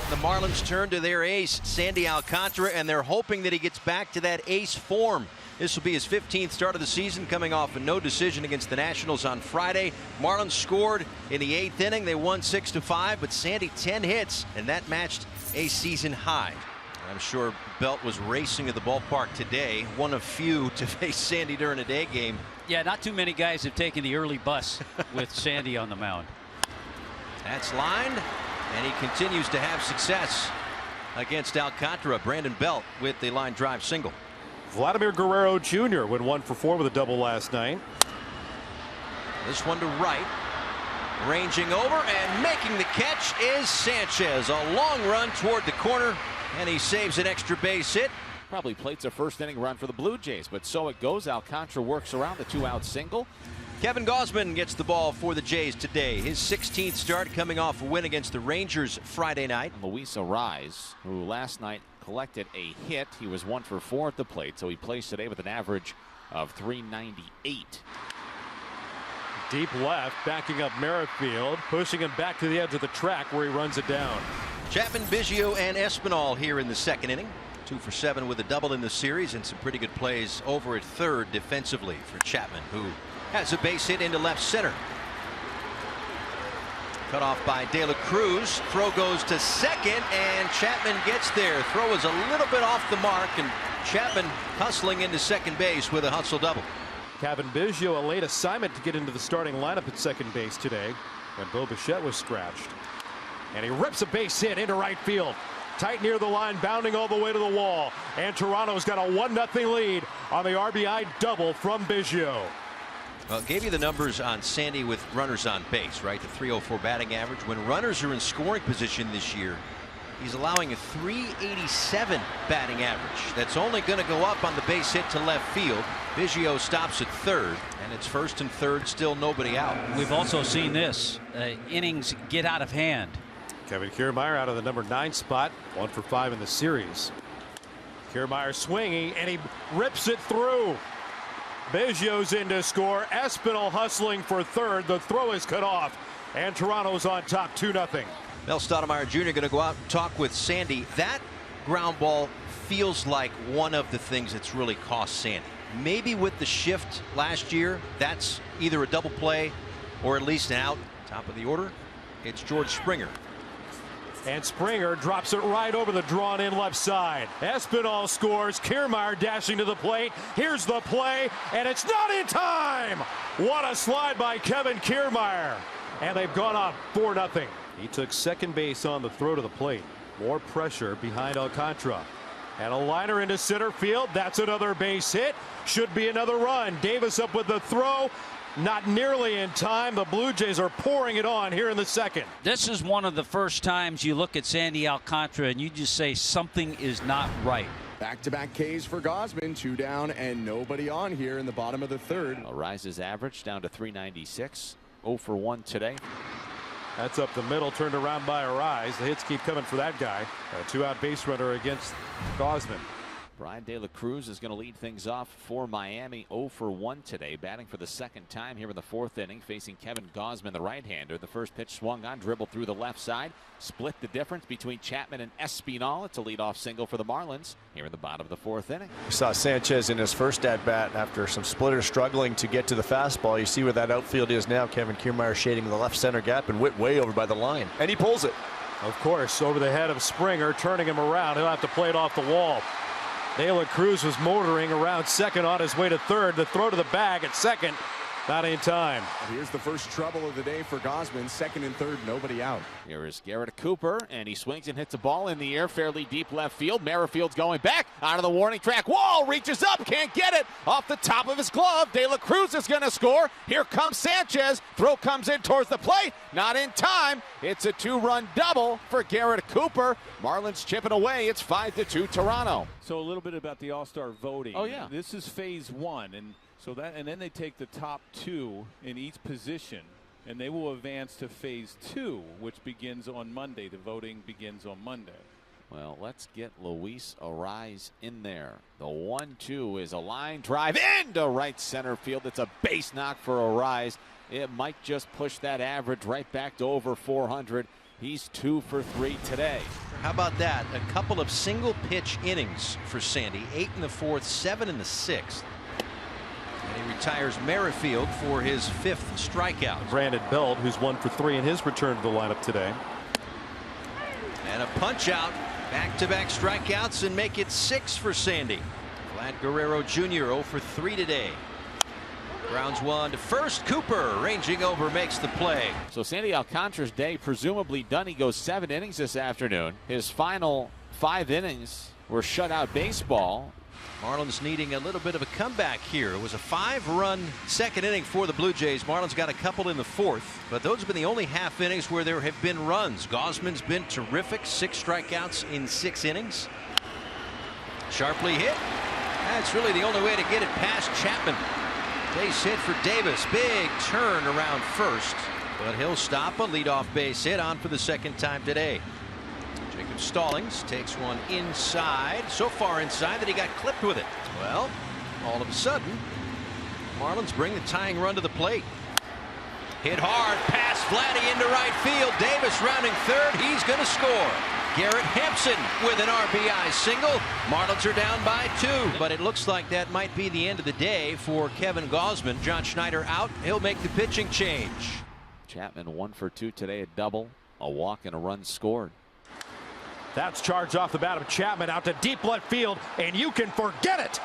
The Marlins turn to their ace, Sandy Alcantara, and they're hoping that he gets back to that ace form. This will be his 15th start of the season, coming off a no decision against the Nationals on Friday. Marlins scored in the 8th inning. They won 6-5, but Sandy 10 hits, and that matched a season high. I'm sure Belt was racing to the ballpark today, one of few to face Sandy during a day game. Yeah, not too many guys have taken the early bus with Sandy on the mound. That's lined, and he continues to have success against Alcantara. Brandon Belt with the line drive single. Vladimir Guerrero Jr. went 1 for 4 with a double last night. This one to right. Ranging over and making the catch is Sanchez. A long run toward the corner, and he saves an extra base hit. Probably plates a first inning run for the Blue Jays, but so it goes. Alcantara works around the 2-out single. Kevin Gausman gets the ball for the Jays today. His 16th start, coming off a win against the Rangers Friday night. Luis Arraez, who last night collected a hit. He was 1 for 4 at the plate, so he plays today with an average of .398. Deep left, backing up Merrifield, pushing him back to the edge of the track where he runs it down. Chapman, Biggio, and Espinal here in the second inning. 2 for 7 with a double in the series, and some pretty good plays over at third defensively for Chapman, who has a base hit into left center. Cut off by De La Cruz. Throw goes to second, and Chapman gets there. Throw is a little bit off the mark, and Chapman hustling into second base with a hustle double. Kevin Biggio, a late assignment to get into the starting lineup at second base today when Bo Bichette was scratched. And he rips a base hit into right field. Tight near the line, bounding all the way to the wall. And Toronto's got a 1-0 lead on the RBI double from Biggio. Well, gave you the numbers on Sandy with runners on base, right? The .304 batting average. When runners are in scoring position this year, he's allowing a .387 batting average. That's only going to go up on the base hit to left field. Biggio stops at third, and it's first and third, still nobody out. We've also seen this. Innings get out of hand. Kevin Kiermaier out of the number 9 spot, 1 for 5 in the series. Kiermaier swinging, and he rips it through. Biggio's in to score. Espinal hustling for third. The throw is cut off, and Toronto's on top 2-0. Mel Stoudemire Jr. going to go out and talk with Sandy. That ground ball feels like one of the things that's really cost Sandy. Maybe with the shift last year, that's either a double play or at least an out. Top of the order, it's George Springer. And Springer drops it right over the drawn-in left side. Espinal scores. Kiermaier dashing to the plate. Here's the play, and it's not in time. What a slide by Kevin Kiermaier. And they've gone up 4-0. He took second base on the throw to the plate. More pressure behind Alcantara. And a liner into center field. That's another base hit. Should be another run. Davis up with the throw. Not nearly in time. The Blue Jays are pouring it on here in the second. This is one of the first times you look at Sandy Alcantara and you just say something is not right. Back-to-back Ks for Gausman. 2 down and nobody on here in the bottom of the third. Arraez's average down to .396. 0 for 1 today. That's up the middle, turned around by Arraez. The hits keep coming for that guy. A 2-out base runner against Gausman. Brian De La Cruz is going to lead things off for Miami. 0 for 1 today, batting for the second time here in the 4th inning, facing Kevin Gausman, the right-hander. The first pitch swung on, dribbled through the left side, split the difference between Chapman and Espinal. It's a leadoff single for the Marlins here in the bottom of the 4th inning. We saw Sanchez in his first at-bat after some splitters struggling to get to the fastball. You see where that outfield is now. Kevin Kiermaier shading the left center gap and Witt way over by the line. And he pulls it. Of course, over the head of Springer, turning him around. He'll have to play it off the wall. De La Cruz was motoring around second on his way to third. The throw to the bag at second. Not in time. Here's the first trouble of the day for Gausman. Second and third, nobody out. Here is Garrett Cooper, and he swings and hits a ball in the air, fairly deep left field. Merrifield's going back out of the warning track. Wall reaches up, can't get it off the top of his glove. De La Cruz is going to score. Here comes Sanchez. Throw comes in towards the plate. Not in time. It's a 2-run double for Garrett Cooper. Marlins chipping away. It's 5-2 Toronto. So a little bit about the All-Star voting. Oh yeah. This is phase 1, and so that, and then they take the top 2 in each position, and they will advance to phase 2, which begins on Monday. The voting begins on Monday. Well, let's get Luis Arraez in there. The 1-2 is a line drive into right center field. It's a base knock for Arraez. It might just push that average right back to over 400. He's 2 for 3 today. How about that? A couple of single pitch innings for Sandy. 8 in the 4th, 7 in the 6th. And he retires Merrifield for his 5th strikeout. Brandon Belt, who's 1 for 3 in his return to the lineup today. And a punch out. Back-to-back strikeouts and make it 6 for Sandy. Vlad Guerrero Jr. 0 for 3 today. Grounds one to first. Cooper ranging over makes the play. So Sandy Alcantara's day presumably done. He goes 7 innings this afternoon. His final 5 innings were shutout baseball. Marlins needing a little bit of a comeback here. It was a 5-run second inning for the Blue Jays. Marlins got a couple in the 4th, but those have been the only half innings where there have been runs. Gausman's been terrific. 6 strikeouts in 6 innings. Sharply hit. That's really the only way to get it past Chapman. Base hit for Davis. Big turn around first, but he'll stop a leadoff base hit on for the 2nd time today. Jacob Stallings takes one inside, so far inside that he got clipped with it. Well, all of a sudden, Marlins bring the tying run to the plate. Hit hard, pass Vladdy into right field. Davis rounding third. He's going to score. Garrett Hampson with an RBI single. Marlins are down by 2, but it looks like that might be the end of the day for Kevin Gausman. John Schneider out. He'll make the pitching change. Chapman 1 for 2 today, a double, a walk, and a run scored. That's charged off the bat of Chapman out to deep left field, and you can forget it.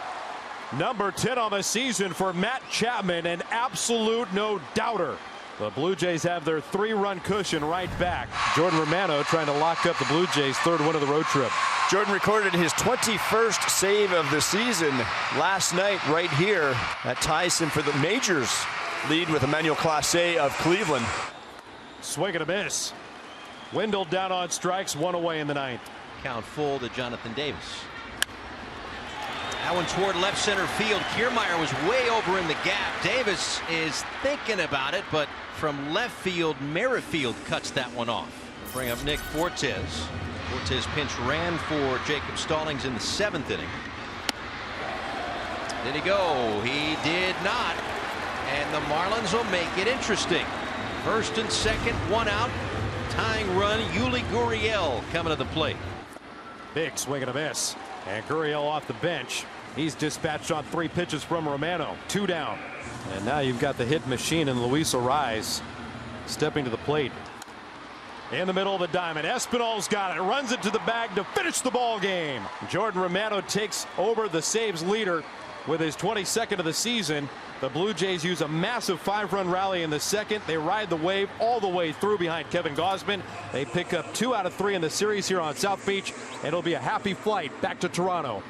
Number 10 on the season for Matt Chapman, an absolute no-doubter. The Blue Jays have their 3-run cushion right back. Jordan Romano trying to lock up the Blue Jays' 3rd win of the road trip. Jordan recorded his 21st save of the season last night right here. That ties him for the majors lead with Emmanuel Clase of Cleveland. Swing and a miss. Wendell down on strikes, 1 away in the 9th. Count full to Jonathan Davis. That one toward left center field. Kiermaier was way over in the gap. Davis is thinking about it, but from left field, Merrifield cuts that one off. Bring up Nick Fortes. Fortes pinch ran for Jacob Stallings in the 7th inning. Did he go? He did not. And the Marlins will make it interesting. 1st and 2nd, 1 out. Tying run, Yuli Gurriel coming to the plate. Big swing and a miss. And Gurriel off the bench. He's dispatched on 3 pitches from Romano. 2 down. And now you've got the hit machine in Luis Ariz stepping to the plate. In the middle of the diamond, Espinal's got it. Runs it to the bag to finish the ball game. Jordan Romano takes over the saves leader with his 22nd of the season. The Blue Jays use a massive 5-run rally in the 2nd. They ride the wave all the way through behind Kevin Gausman. They pick up 2 out of 3 in the series here on South Beach, and it'll be a happy flight back to Toronto.